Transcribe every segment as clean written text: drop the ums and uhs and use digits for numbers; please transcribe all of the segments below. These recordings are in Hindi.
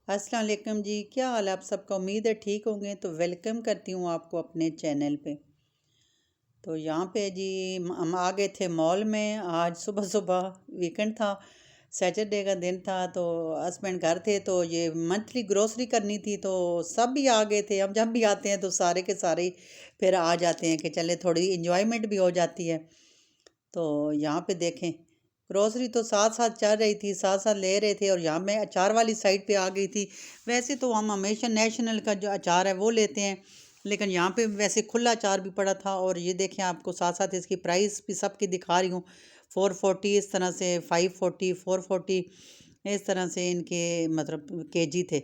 अस्सलाम वालेकुम जी, क्या हाल है आप सबका। उम्मीद है ठीक होंगे। तो वेलकम करती हूँ आपको अपने चैनल पे। तो यहाँ पे जी हम आ गए थे मॉल में। आज सुबह सुबह वीकेंड था, सैटरडे का दिन था। तो हस्बैंड घर थे, तो ये मंथली ग्रोसरी करनी थी। तो सब भी आ गए थे। हम जब भी आते हैं तो सारे के सारे ही फिर आ जाते हैं कि चले थोड़ी इंजॉयमेंट भी हो जाती है। तो यहाँ पे देखें, ग्रोसरी तो साथ साथ चल रही थी, साथ साथ ले रहे थे। और यहाँ मैं अचार वाली साइड पे आ गई थी। वैसे तो हम हमेशा नेशनल का जो अचार है वो लेते हैं, लेकिन यहाँ पे वैसे खुला अचार भी पड़ा था। और ये देखें, आपको साथ साथ इसकी प्राइस भी सबकी दिखा रही हूँ। 440 इस तरह से, 540, 440 इस तरह से इनके मतलब केजी थे।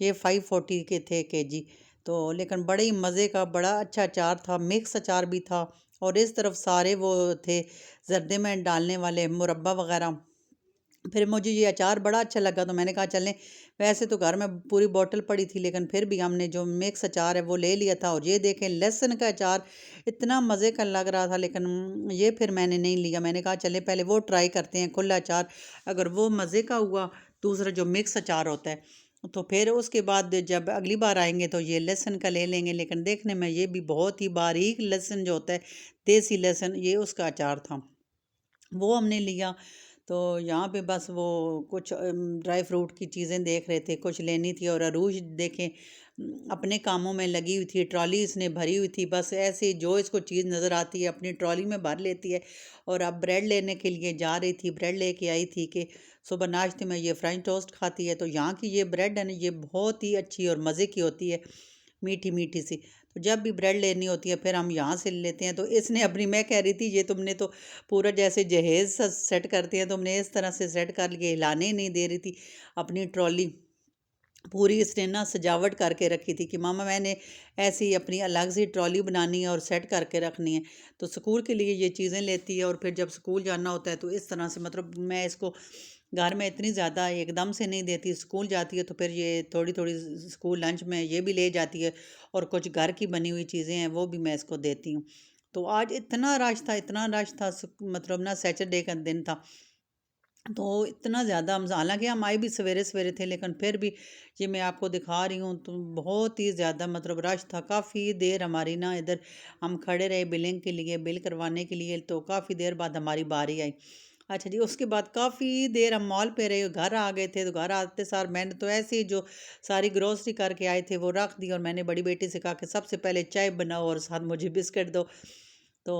ये 540 के थे केजी। तो लेकिन बड़े ही मज़े का बड़ा अच्छा अचार था, मिक्स अचार भी था। और इस तरफ सारे वो थे जर्दे में डालने वाले मुरब्बा वगैरह। फिर मुझे ये अचार बड़ा अच्छा लगा, तो मैंने कहा चलें। वैसे तो घर में पूरी बोतल पड़ी थी, लेकिन फिर भी हमने जो मिक्स अचार है वो ले लिया था। और ये देखें, लहसुन का अचार इतना मज़े का लग रहा था, लेकिन ये फिर मैंने नहीं लिया। मैंने कहा चले पहले वो ट्राई करते हैं खुला अचार। अगर वो मज़े का हुआ, दूसरा जो मिक्स अचार होता है, तो फिर उसके बाद जब अगली बार आएंगे तो ये लहसुन का ले लेंगे। लेकिन देखने में ये भी बहुत ही बारीक लहसुन जो होता है, देसी लहसुन, ये उसका अचार था, वो हमने लिया। तो यहाँ पे बस वो कुछ ड्राई फ्रूट की चीज़ें देख रहे थे, कुछ लेनी थी। और अरूज देखें, अपने कामों में लगी हुई थी, ट्रॉली इसने भरी हुई थी। बस ऐसे जो इसको चीज़ नज़र आती है अपनी ट्रॉली में भर लेती है। और अब ब्रेड लेने के लिए जा रही थी, ब्रेड लेके आई थी कि सुबह नाश्ते में ये फ्रेंच टोस्ट खाती है। तो यहाँ की ये ब्रेड है ना, ये बहुत ही अच्छी और मज़े की होती है, मीठी मीठी सी। तो जब भी ब्रेड लेनी होती है फिर हम यहाँ से लेते हैं। तो इसने अपनी, मैं कह रही थी ये तुमने तो पूरा जैसे जहेज़ सेट करती हैं, तुमने इस तरह से सेट कर लिए, हिलाने ही नहीं दे रही थी अपनी ट्रॉली। पूरी इसने ना सजावट करके रखी थी कि मामा मैंने ऐसी अपनी अलग सी ट्रॉली बनानी है और सेट करके रखनी है। तो स्कूल के लिए ये चीज़ें लेती है, और फिर जब स्कूल जाना होता है तो इस तरह से, मतलब मैं इसको घर में इतनी ज़्यादा एकदम से नहीं देती। स्कूल जाती है तो फिर ये थोड़ी थोड़ी स्कूल लंच में ये भी ले जाती है। और कुछ घर की बनी हुई चीज़ें हैं वो भी मैं इसको देती हूँ। तो आज इतना रश था, इतना रश था, मतलब ना सैटरडे का दिन था। तो इतना ज़्यादा हम, हालांकि हम आए भी सवेरे सवेरे थे, लेकिन फिर भी ये मैं आपको दिखा रही हूँ तो बहुत ही ज़्यादा मतलब रश था। काफ़ी देर हमारी ना इधर हम खड़े रहे बिलिंग के लिए, बिल करवाने के लिए। तो काफ़ी देर बाद हमारी बारी आई। अच्छा जी, उसके बाद काफ़ी देर हम मॉल पे रहे, घर आ गए थे। तो घर आते सार मैंने तो ऐसे ही जो सारी ग्रोसरी करके आए थे वो रख दी। और मैंने बड़ी बेटी से कहा कि सबसे पहले चाय बनाओ और साथ मुझे बिस्किट दो। तो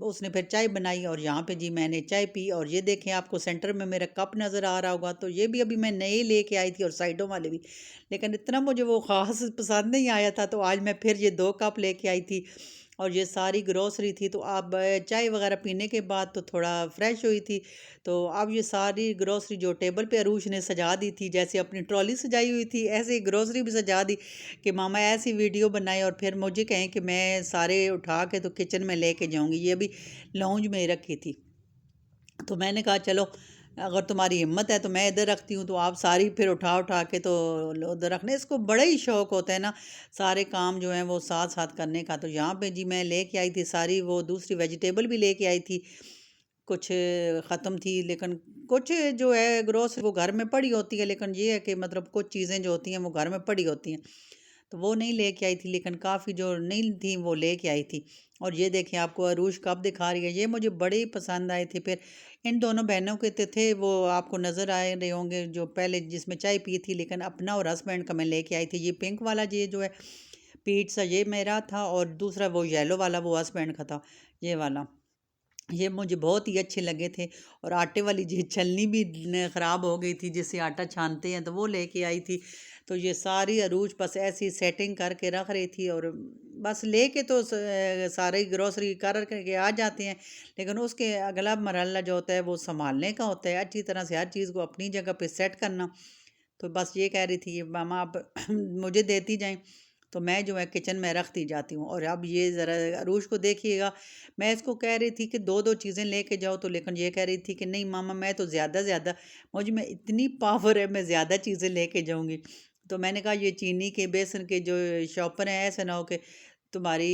उसने फिर चाय बनाई, और यहाँ पे जी मैंने चाय पी। और ये देखें, आपको सेंटर में मेरा कप नज़र आ रहा होगा, तो ये भी अभी मैं नए लेके आई थी, और साइडों वाले भी। लेकिन इतना मुझे वो ख़ास पसंद नहीं आया था, तो आज मैं फिर ये 2 कप लेके आई थी। और ये सारी ग्रोसरी थी। तो अब चाय वगैरह पीने के बाद तो थोड़ा फ्रेश हुई थी। तो अब ये सारी ग्रोसरी जो टेबल पे अरूश ने सजा दी थी, जैसे अपनी ट्रॉली सजाई हुई थी ऐसे ही ग्रोसरी भी सजा दी कि मामा ऐसी वीडियो बनाए और फिर मुझे कहें कि मैं सारे उठा के तो किचन में लेके जाऊंगी। ये भी लाउंज में ही रखी थी। तो मैंने कहा चलो, अगर तुम्हारी हिम्मत है तो मैं इधर रखती हूँ, तो आप सारी फिर उठा उठा के तो उधर रखने। इसको बड़ा ही शौक होता है ना, सारे काम जो हैं वो साथ साथ करने का। तो यहाँ पे जी मैं लेके आई थी सारी वो दूसरी वेजिटेबल भी लेके आई थी। कुछ ख़त्म थी, लेकिन कुछ जो है ग्रोस वो घर में पड़ी होती है। लेकिन ये है कि मतलब कुछ चीज़ें जो होती हैं वो घर में पड़ी होती हैं, तो वो नहीं लेके आई थी। लेकिन काफ़ी जो नहीं थी वो लेके आई थी। और ये देखें, आपको अरूज कप दिखा रही है, ये मुझे बड़े ही पसंद आए थे। फिर इन दोनों बहनों के तो थे, वो आपको नज़र आए रहे होंगे, जो पहले जिसमें चाय पी थी। लेकिन अपना और हस्बैंड का मैं लेके आई थी। ये पिंक वाला ये जो है पीट सा, ये मेरा था। और दूसरा वो येलो वाला वो हस्बैंड का था, ये वाला। ये मुझे बहुत ही अच्छे लगे थे। और आटे वाली जी छलनी भी ख़राब हो गई थी, जिससे आटा छानते हैं, तो वो लेके आई थी। तो ये सारी अरूज बस ऐसी सेटिंग करके रख रही थी। और बस लेके तो सारी ग्रोसरी करके आ जाते हैं, लेकिन उसके अगला मरहला जो होता है वो संभालने का होता है, अच्छी तरह से हर चीज़ को अपनी जगह पे सेट करना। तो बस ये कह रही थी मामा आप मुझे देती जाएं, तो मैं जो है किचन में रखती जाती हूँ। और अब ये ज़रा अरूज को देखिएगा, मैं इसको कह रही थी कि दो दो चीज़ें लेके जाओ, तो लेकिन ये कह रही थी कि नहीं मामा, मैं तो ज़्यादा मुझ में इतनी पावर है, मैं ज़्यादा चीज़ें लेके जाऊँगी। तो मैंने कहा ये चीनी के बेसन के जो शॉपर हैं, ऐसे ना हो कि तुम्हारी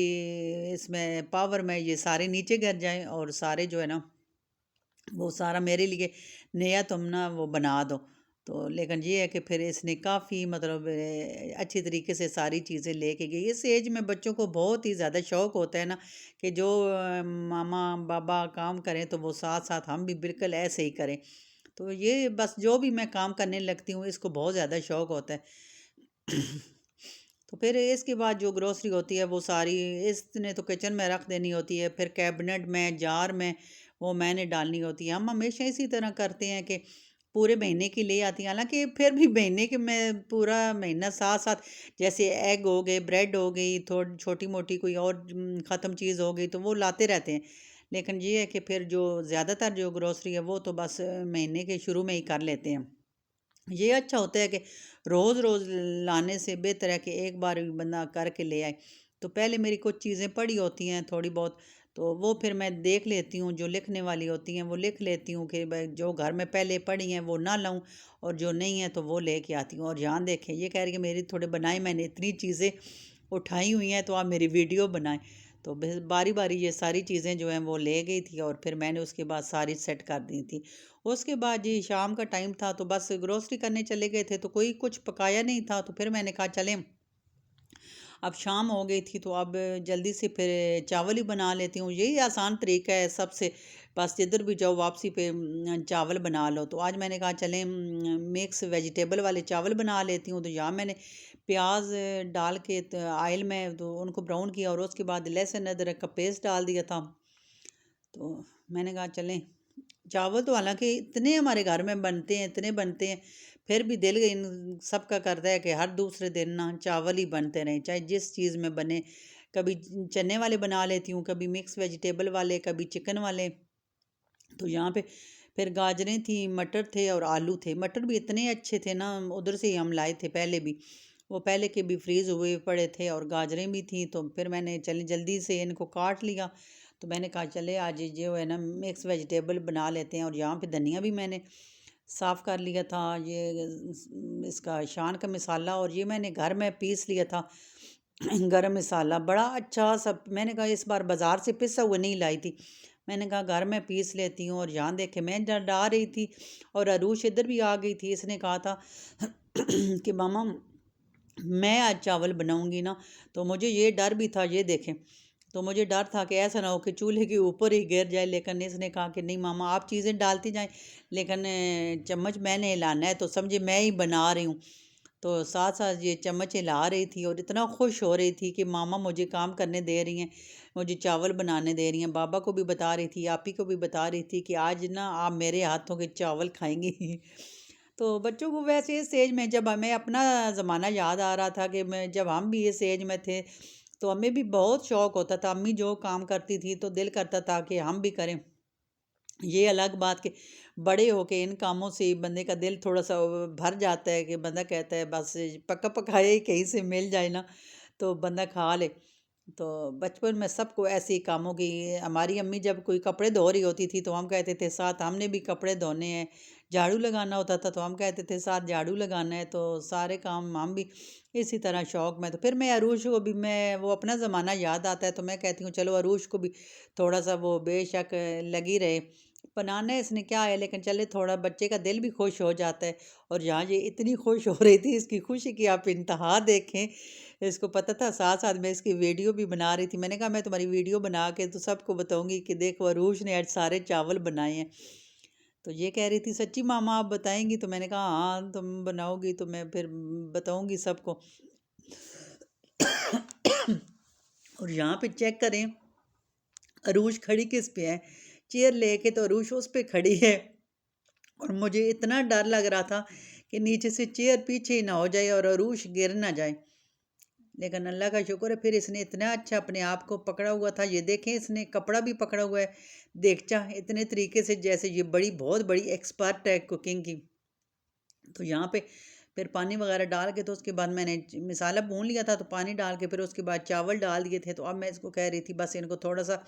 इसमें पावर में ये सारे नीचे गिर जाएं, और सारे जो है ना वो सारा मेरे लिए नया तुम ना वो बना दो। तो लेकिन ये है कि फिर इसने काफ़ी मतलब अच्छी तरीके से सारी चीज़ें लेके गई। इस एज में बच्चों को बहुत ही ज़्यादा शौक़ होता है ना कि जो मामा बाबा काम करें तो वो साथ साथ हम भी बिल्कुल ऐसे ही करें। तो ये बस जो भी मैं काम करने लगती हूँ इसको बहुत ज़्यादा शौक़ होता है। तो फिर इसके बाद जो ग्रोसरी होती है वो सारी इसने तो किचन में रख देनी होती है, फिर कैबिनेट में जार में वो मैंने डालनी होती है। हम हमेशा इसी तरह करते हैं कि पूरे महीने की ले आती हैं, हालांकि फिर भी महीने के में पूरा महीना साथ साथ जैसे एग हो गए, ब्रेड हो गई, थोड़ी छोटी मोटी कोई और ख़त्म चीज़ हो गई तो वो लाते रहते हैं। लेकिन ये है कि फिर जो ज़्यादातर जो ग्रोसरी है वो तो बस महीने के शुरू में ही कर लेते हैं। ये अच्छा होता है कि रोज़ रोज़ लाने से बेहतर है कि एक बार बंदा करके ले आए। तो पहले मेरी कुछ चीज़ें पड़ी होती हैं थोड़ी बहुत, तो वो फिर मैं देख लेती हूँ, जो लिखने वाली होती हैं वो लिख लेती हूँ कि भाई जो घर में पहले पड़ी हैं वो ना लाऊं, और जो नहीं है तो वो लेके आती हूँ। और यहाँ देखें ये कह रही है मेरी थोड़े बनाए, मैंने इतनी चीज़ें उठाई हुई हैं तो आप मेरी वीडियो बनाएं। तो बारी बारी ये सारी चीज़ें जो हैं वो ले गई थी और फिर मैंने उसके बाद सारी सेट कर दी थी। उसके बाद जी शाम का टाइम था तो बस ग्रोसरी करने चले गए थे, तो कोई कुछ पकाया नहीं था, तो फिर मैंने कहा चलें अब शाम हो गई थी तो अब जल्दी से फिर चावल ही बना लेती हूँ। यही आसान तरीका है सबसे, बस जिधर भी जाओ वापसी पे चावल बना लो। तो आज मैंने कहा चलें मिक्स वेजिटेबल वाले चावल बना लेती हूँ। तो यहाँ मैंने प्याज डाल के आयल में तो उनको ब्राउन किया और उसके बाद लहसुन अदरक का पेस्ट डाल दिया था। तो मैंने कहा चलें चावल तो हालांकि इतने हमारे घर में बनते हैं, इतने बनते हैं, फिर भी दिल इन सबका करता है कि हर दूसरे दिन ना चावल ही बनते रहें, चाहे जिस चीज़ में बने। कभी चने वाले बना लेती हूँ, कभी मिक्स वेजिटेबल वाले, कभी चिकन वाले। तो यहाँ पे फिर गाजरें थी, मटर थे और आलू थे। मटर भी इतने अच्छे थे ना, उधर से ही हम लाए थे पहले भी, वो पहले के भी फ्रीज़ हुए पड़े थे, और गाजरें भी थी। तो फिर मैंने चले जल्दी से इनको काट लिया। तो मैंने कहा चले आज जो है ना मिक्स वेजिटेबल बना लेते हैं। और यहाँ पे धनिया भी मैंने साफ़ कर लिया था, ये इसका शान का मसाला, और ये मैंने घर में पीस लिया था गरम मसाला बड़ा अच्छा सब। मैंने कहा इस बार बाज़ार से पिसा हुआ नहीं लाई थी, मैंने कहा घर में पीस लेती हूँ। और यहाँ देखे मैं डा रही थी और अरूश इधर भी आ गई थी। इसने कहा था कि मामा मैं आज चावल बनाऊंगी ना, तो मुझे ये डर भी था, ये देखें, तो मुझे डर था कि ऐसा ना हो कि चूल्हे के ऊपर ही गिर जाए। लेकिन इसने कहा कि नहीं मामा आप चीज़ें डालती जाएं, लेकिन चम्मच मैंने हिलाना है, तो समझे मैं ही बना रही हूँ। तो साथ साथ ये चम्मच हिला रही थी और इतना खुश हो रही थी कि मामा मुझे काम करने दे रही हैं, मुझे चावल बनाने दे रही हैं। बाबा को भी बता रही थी, आप ही को भी बता रही थी कि आज ना आप मेरे हाथों के चावल खाएंगी। तो बच्चों को वैसे इस एज में जब हमें अपना ज़माना याद आ रहा था कि मैं जब हम भी इस एज में थे तो हमें भी बहुत शौक़ होता था। अम्मी जो काम करती थी तो दिल करता था कि हम भी करें। ये अलग बात कि बड़े होके इन कामों से बंदे का दिल थोड़ा सा भर जाता है कि बंदा कहता है बस पका पकाया ही कहीं से मिल जाए ना तो बंदा खा ले। तो बचपन में सबको ऐसे ही कामों की, हमारी अम्मी जब कोई कपड़े धो रही होती थी तो हम कहते थे साथ हमने भी कपड़े धोने हैं। झाड़ू लगाना होता था तो हम कहते थे साथ झाड़ू लगाना है। तो सारे काम हम भी इसी तरह शौक़ में। तो फिर मैं अरूश को भी, मैं वो अपना ज़माना याद आता है तो मैं कहती हूँ चलो अरूश को भी थोड़ा सा वो बेशक लगी रहे। बनाना इसने क्या है, लेकिन चले थोड़ा बच्चे का दिल भी खुश हो जाता है। और यहाँ ये इतनी खुश हो रही थी, इसकी खुशी की आप इंतहा देखें। इसको पता था, साथ साथ मैं इसकी वीडियो भी बना रही थी। मैंने कहा मैं तुम्हारी वीडियो बना के तो सबको बताऊंगी कि देखो अरूश ने आज सारे चावल बनाए हैं। तो ये कह रही थी सच्ची मामा आप बताएंगी, तो मैंने कहा हाँ तुम बनाओगी तो मैं फिर बताऊंगी सबको। और यहाँ पे चेक करें अरूश खड़ी किस पे है, चेयर लेके तो अरूश उस पे खड़ी है। और मुझे इतना डर लग रहा था कि नीचे से चेयर पीछे ही ना हो जाए और अरूश गिर ना जाए। लेकिन अल्लाह का शुक्र है फिर इसने इतना अच्छा अपने आप को पकड़ा हुआ था। ये देखें इसने कपड़ा भी पकड़ा हुआ है, देखचा इतने तरीके से जैसे ये बड़ी बहुत बड़ी एक्सपर्ट है कुकिंग की। तो यहाँ पे फिर पानी वगैरह डाल के तो उसके बाद मैंने मसाला भून लिया था तो पानी डाल के फिर उसके बाद चावल डाल दिए थे। तो अब मैं इसको कह रही थी बस इनको थोड़ा सा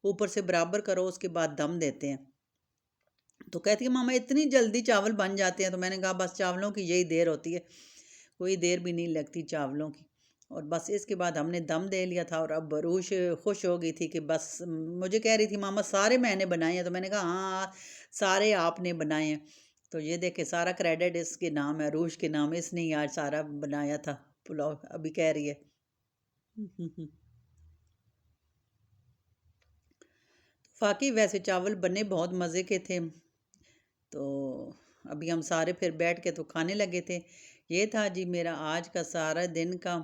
ऊपर से बराबर करो, उसके बाद दम देते हैं। तो कहती है मामा इतनी जल्दी चावल बन जाते हैं। तो मैंने कहा बस चावलों की यही देर होती है, कोई देर भी नहीं लगती चावलों की। और बस इसके बाद हमने दम दे लिया था। और अब बरूश खुश हो गई थी कि बस मुझे कह रही थी मामा सारे मैंने बनाए हैं। तो मैंने कहा हाँ सारे आपने बनाए हैं। तो ये देखे सारा क्रेडिट इसके नाम है, अरूश के नाम, इसने ही आज सारा बनाया था पुलाव, अभी कह रही है। फाकी वैसे चावल बने बहुत मज़े के थे। तो अभी हम सारे फिर बैठ के तो खाने लगे थे। ये था जी मेरा आज का सारा दिन का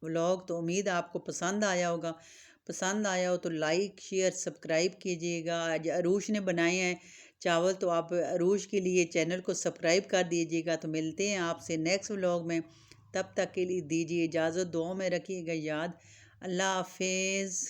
व्लॉग। तो उम्मीद आपको पसंद आया होगा। पसंद आया हो तो लाइक शेयर सब्सक्राइब कीजिएगा। आज अरूश ने बनाए हैं चावल, तो आप अरूश के लिए चैनल को सब्सक्राइब कर दीजिएगा। तो मिलते हैं आपसे नेक्स्ट व्लॉग में, तब तक के लिए दीजिए इजाज़त, दुआओं में रखिएगा याद। अल्लाह हाफिज़।